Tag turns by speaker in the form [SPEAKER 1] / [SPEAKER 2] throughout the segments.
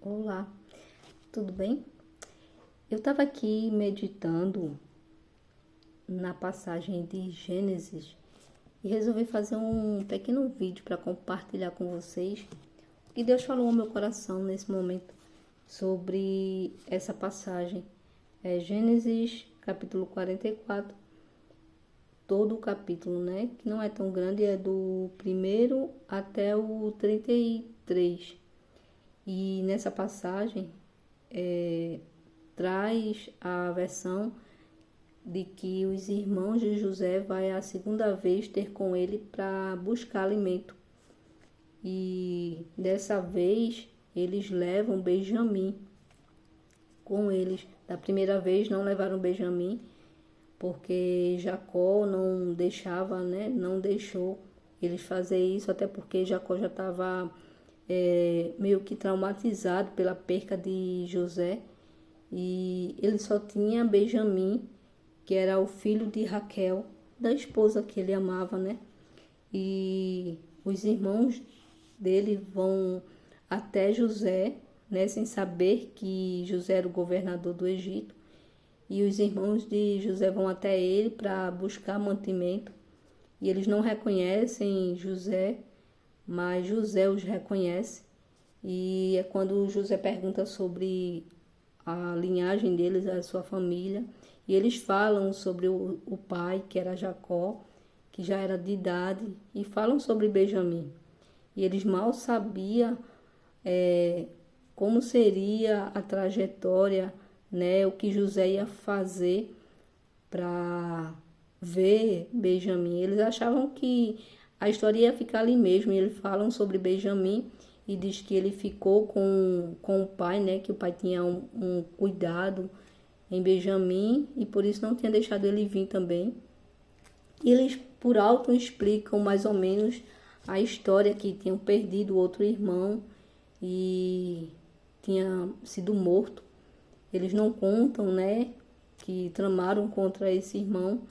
[SPEAKER 1] Olá, tudo bem? Eu estava aqui meditando na passagem de Gênesis e resolvi fazer um pequeno vídeo para compartilhar com vocês o que Deus falou ao meu coração nesse momento sobre essa passagem. É Gênesis capítulo 44, todo o capítulo, né? Que não é tão grande, é do 1º até o 33. E nessa passagem traz a versão de que os irmãos de José vai a segunda vez ter com ele para buscar alimento. E dessa vez eles levam Benjamim com eles. Da primeira vez não levaram Benjamim porque Jacó não deixava, né? Não deixou eles fazer isso, até porque Jacó já estava meio que traumatizado pela perca de José, e ele só tinha Benjamim, que era o filho de Raquel, da esposa que ele amava, né? E os irmãos dele vão até José, né, sem saber que José era o governador do Egito, e os irmãos de José vão até ele para buscar mantimento, e eles não reconhecem José, mas José os reconhece. E é quando José pergunta sobre a linhagem deles, a sua família, e eles falam sobre o pai, que era Jacó, que já era de idade, e falam sobre Benjamim. E eles mal sabiam como seria a trajetória, né, o que José ia fazer para ver Benjamim. Eles achavam que a história ia ficar ali mesmo, e eles falam sobre Benjamim e diz que ele ficou com o pai, né? Que o pai tinha um cuidado em Benjamim e por isso não tinha deixado ele vir também. E eles, por alto, explicam mais ou menos a história, que tinham perdido outro irmão e tinha sido morto. Eles não contam, né? Que tramaram contra esse irmão,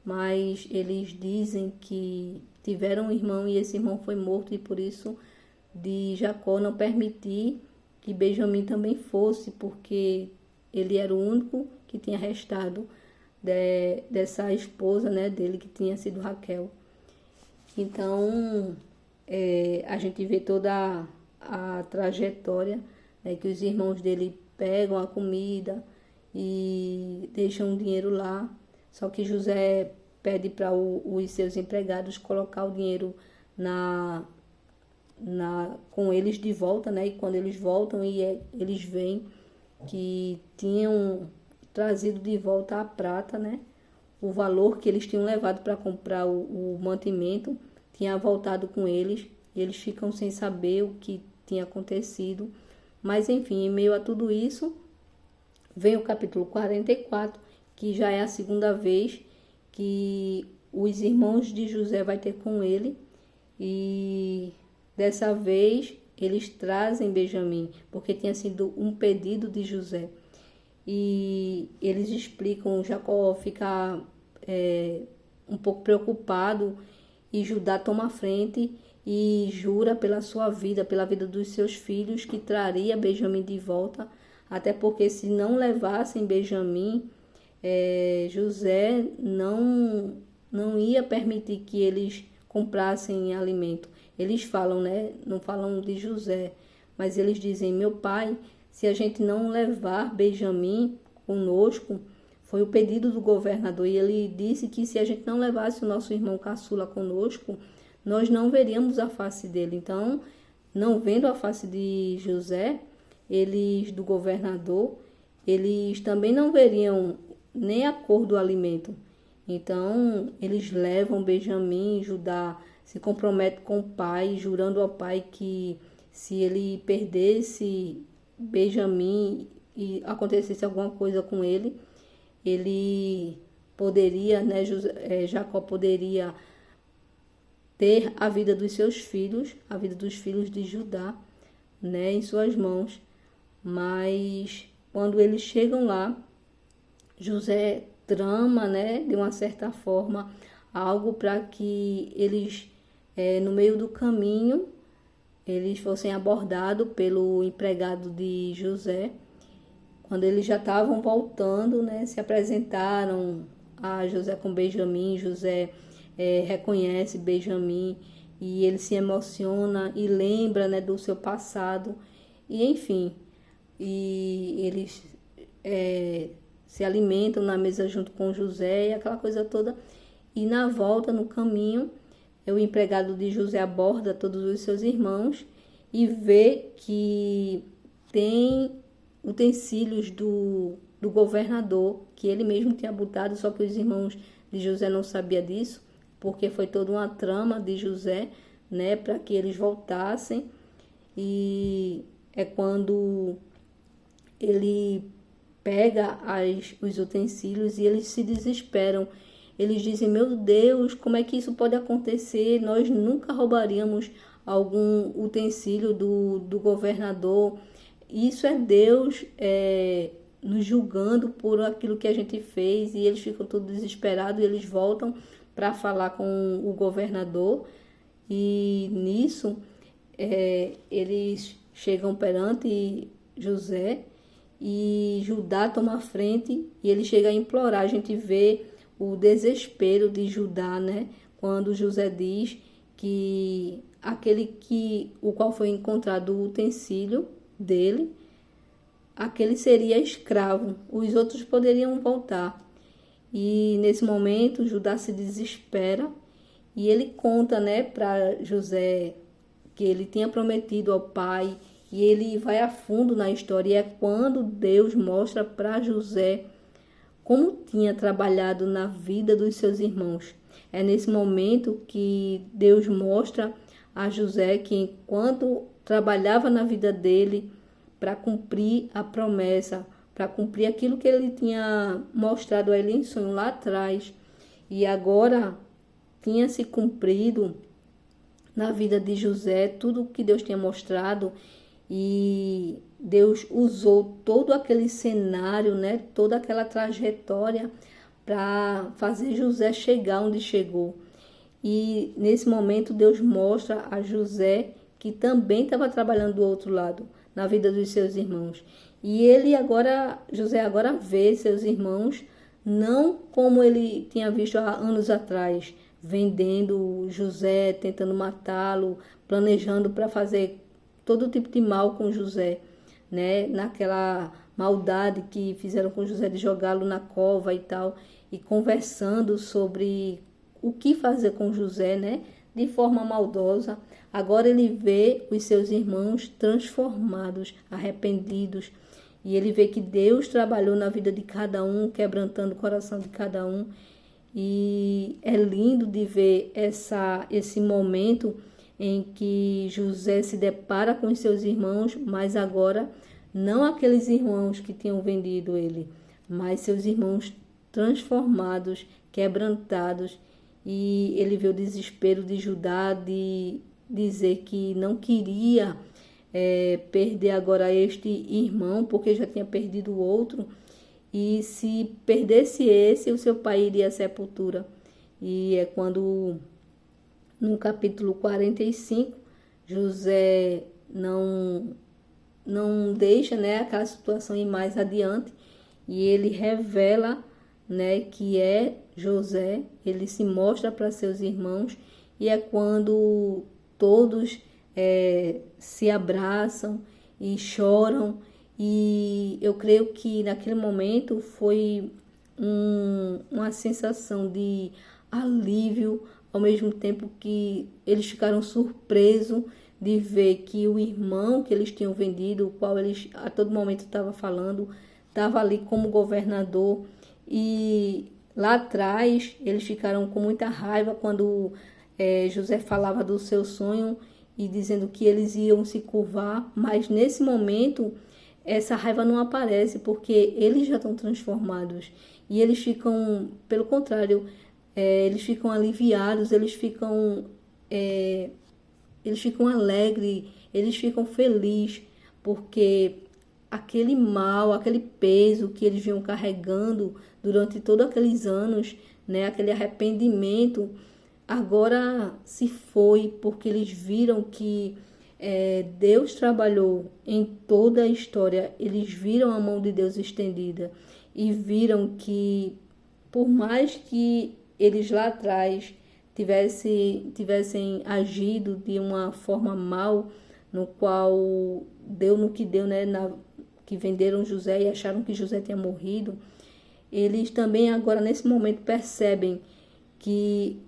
[SPEAKER 1] mas eles dizem que tiveram um irmão e esse irmão foi morto, e por isso de Jacó não permitir que Benjamim também fosse, porque ele era o único que tinha restado dessa esposa, né, dele, que tinha sido Raquel. Então a gente vê toda a trajetória, né, que os irmãos dele pegam a comida e deixam o dinheiro lá. Só que José pede para os seus empregados colocar o dinheiro com eles de volta, né? E quando eles voltam, eles veem que tinham trazido de volta a prata, né? O valor que eles tinham levado para comprar o mantimento tinha voltado com eles. E eles ficam sem saber o que tinha acontecido. Mas enfim, em meio a tudo isso, vem o capítulo 44, que já é a segunda vez que os irmãos de José vai ter com ele, e dessa vez eles trazem Benjamim, porque tinha sido um pedido de José. E eles explicam, Jacó fica um pouco preocupado, e Judá toma a frente e jura pela sua vida, pela vida dos seus filhos, que traria Benjamim de volta, até porque se não levassem Benjamim, José não ia permitir que eles comprassem alimento. Eles falam, né? Não falam de José, mas eles dizem: meu pai, se a gente não levar Benjamim conosco, foi o pedido do governador, e ele disse que se a gente não levasse o nosso irmão caçula conosco, nós não veríamos a face dele. Então, não vendo a face de José, do governador, eles também não veriam nem a cor do alimento. Então, eles levam Benjamim, Judá se compromete com o pai, jurando ao pai que se ele perdesse Benjamim e acontecesse alguma coisa com ele poderia, né, Jacó poderia ter a vida dos seus filhos, a vida dos filhos de Judá, né, em suas mãos. Mas quando eles chegam lá, José trama, né, de uma certa forma, algo para que eles, no meio do caminho, eles fossem abordados pelo empregado de José. Quando eles já estavam voltando, né, se apresentaram a José com Benjamim. José reconhece Benjamim e ele se emociona e lembra, né, do seu passado. E enfim, e eles se alimentam na mesa junto com José e aquela coisa toda. E na volta, no caminho, o empregado de José aborda todos os seus irmãos e vê que tem utensílios do governador, que ele mesmo tinha botado, só que os irmãos de José não sabiam disso, porque foi toda uma trama de José, né, para que eles voltassem. E é quando ele pega os utensílios e eles se desesperam. Eles dizem: meu Deus, como é que isso pode acontecer? Nós nunca roubaríamos algum utensílio do governador. Isso é Deus nos julgando por aquilo que a gente fez. E eles ficam todos desesperados e eles voltam para falar com o governador. E nisso eles chegam perante José e Judá toma a frente e ele chega a implorar. A gente vê o desespero de Judá, né? Quando José diz que o qual foi encontrado o utensílio dele, aquele seria escravo, os outros poderiam voltar. E nesse momento Judá se desespera e ele conta, né, para José que ele tinha prometido ao pai, e ele vai a fundo na história. E é quando Deus mostra para José como tinha trabalhado na vida dos seus irmãos. É nesse momento que Deus mostra a José que enquanto trabalhava na vida dele para cumprir a promessa, para cumprir aquilo que ele tinha mostrado a ele em sonho lá atrás, e agora tinha se cumprido na vida de José tudo o que Deus tinha mostrado. E Deus usou todo aquele cenário, né, toda aquela trajetória para fazer José chegar onde chegou. E nesse momento Deus mostra a José que também estava trabalhando do outro lado, na vida dos seus irmãos. E José agora vê seus irmãos não como ele tinha visto há anos atrás, vendendo José, tentando matá-lo, planejando para fazer todo tipo de mal com José, né? Naquela maldade que fizeram com José de jogá-lo na cova e tal, e conversando sobre o que fazer com José, né? De forma maldosa. Agora ele vê os seus irmãos transformados, arrependidos, e ele vê que Deus trabalhou na vida de cada um, quebrantando o coração de cada um. E é lindo de ver esse momento em que José se depara com os seus irmãos, mas agora não aqueles irmãos que tinham vendido ele, mas seus irmãos transformados, quebrantados. E ele vê o desespero de Judá de dizer que não queria perder agora este irmão, porque já tinha perdido o outro, e se perdesse esse, o seu pai iria à sepultura. E é quando, no capítulo 45, José não deixa, né, aquela situação ir mais adiante, e ele revela, né, que é José. Ele se mostra para seus irmãos, e é quando todos se abraçam e choram. E eu creio que naquele momento foi uma sensação de alívio, ao mesmo tempo que eles ficaram surpresos de ver que o irmão que eles tinham vendido, o qual eles a todo momento estavam falando, estava ali como governador. E lá atrás eles ficaram com muita raiva quando José falava do seu sonho e dizendo que eles iam se curvar, mas nesse momento essa raiva não aparece, porque eles já estão transformados e eles ficam, pelo contrário, eles ficam aliviados, eles ficam alegres, eles ficam felizes, porque aquele mal, aquele peso que eles vinham carregando durante todos aqueles anos, né, aquele arrependimento, agora se foi, porque eles viram que Deus trabalhou em toda a história. Eles viram a mão de Deus estendida e viram que, por mais que eles lá atrás tivessem agido de uma forma mal, no qual deu no que deu, né, que venderam José e acharam que José tinha morrido, eles também agora nesse momento percebem que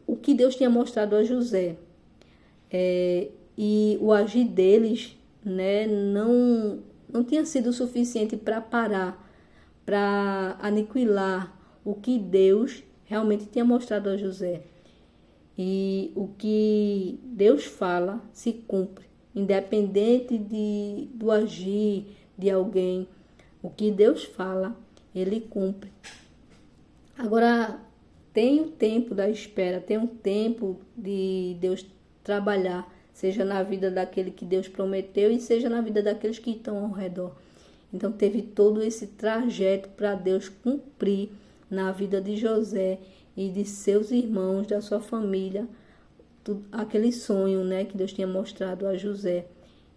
[SPEAKER 1] o que Deus tinha mostrado a José e o agir deles, né, não tinha sido suficiente para parar, para aniquilar o que Deus realmente tinha mostrado a José. E o que Deus fala se cumpre, independente do agir de alguém. O que Deus fala, Ele cumpre. Agora, tem o tempo da espera, tem um tempo de Deus trabalhar, seja na vida daquele que Deus prometeu e seja na vida daqueles que estão ao redor. Então, teve todo esse trajeto para Deus cumprir na vida de José e de seus irmãos, da sua família, aquele sonho, né, que Deus tinha mostrado a José.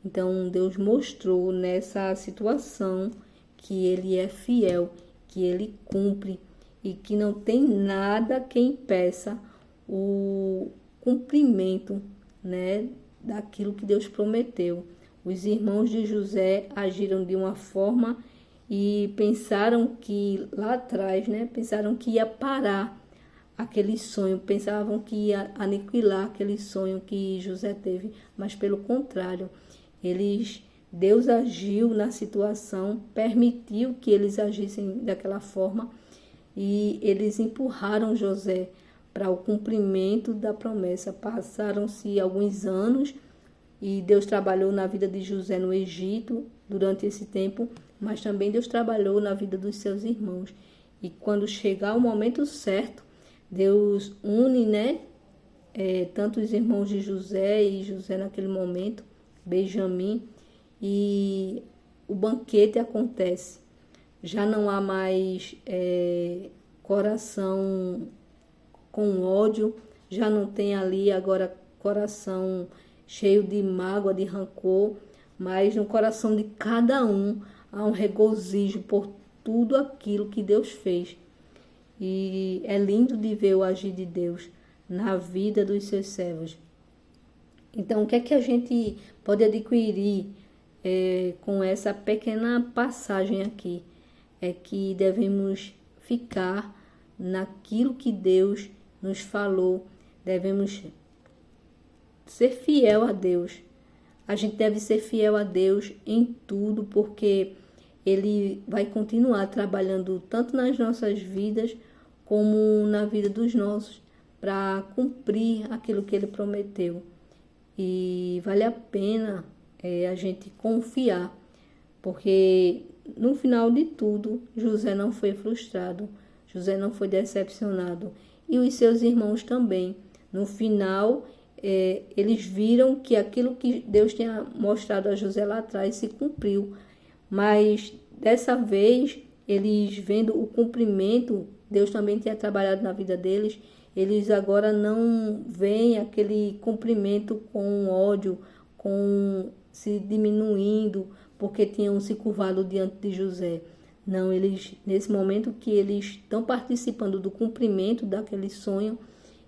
[SPEAKER 1] Então, Deus mostrou nessa situação que Ele é fiel, que Ele cumpre e que não tem nada que impeça o cumprimento, né, daquilo que Deus prometeu. Os irmãos de José agiram de uma forma e pensaram que lá atrás, né, pensaram que ia parar aquele sonho, pensavam que ia aniquilar aquele sonho que José teve, mas pelo contrário, Deus agiu na situação, permitiu que eles agissem daquela forma e eles empurraram José para o cumprimento da promessa. Passaram-se alguns anos e Deus trabalhou na vida de José no Egito durante esse tempo, mas também Deus trabalhou na vida dos seus irmãos. E quando chegar o momento certo, Deus une, né, tanto os irmãos de José e José naquele momento, Benjamim, e o banquete acontece. Já não há mais coração com ódio, já não tem ali agora coração cheio de mágoa, de rancor, mas no coração de cada um há um regozijo por tudo aquilo que Deus fez. E é lindo de ver o agir de Deus na vida dos seus servos. Então, o que é que a gente pode adquirir com essa pequena passagem aqui? É que devemos ficar naquilo que Deus nos falou, devemos ser fiel a Deus. A gente deve ser fiel a Deus em tudo, porque Ele vai continuar trabalhando tanto nas nossas vidas como na vida dos nossos, para cumprir aquilo que Ele prometeu. E vale a pena a gente confiar, porque no final de tudo, José não foi frustrado, José não foi decepcionado, e os seus irmãos também. No final, eles viram que aquilo que Deus tinha mostrado a José lá atrás se cumpriu, mas dessa vez, eles vendo o cumprimento, Deus também tinha trabalhado na vida deles, eles agora não veem aquele cumprimento com ódio, com se diminuindo, porque tinham se curvado diante de José. Não, eles, nesse momento que eles estão participando do cumprimento daquele sonho,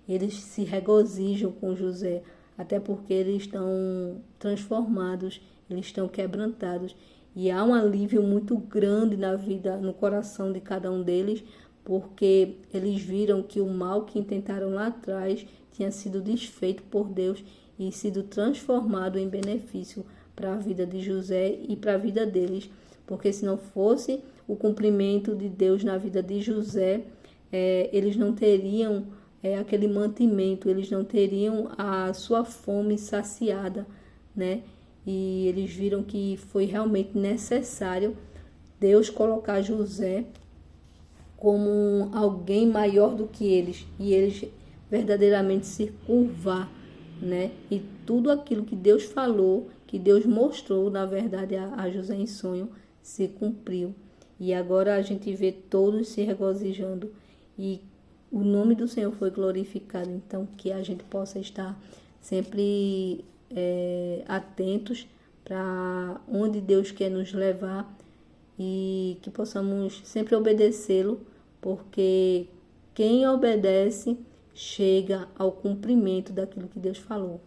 [SPEAKER 1] eles se regozijam com José, até porque eles estão transformados, eles estão quebrantados. E há um alívio muito grande na vida, no coração de cada um deles, porque eles viram que o mal que intentaram lá atrás tinha sido desfeito por Deus e sido transformado em benefício para a vida de José e para a vida deles. Porque se não fosse o cumprimento de Deus na vida de José, eles não teriam aquele mantimento, eles não teriam a sua fome saciada, né? E eles viram que foi realmente necessário Deus colocar José como alguém maior do que eles, e eles verdadeiramente se curvar, né? E tudo aquilo que Deus falou, que Deus mostrou, na verdade, a José em sonho, se cumpriu. E agora a gente vê todos se regozijando e o nome do Senhor foi glorificado. Então, que a gente possa estar sempre atentos para onde Deus quer nos levar e que possamos sempre obedecê-lo, porque quem obedece chega ao cumprimento daquilo que Deus falou.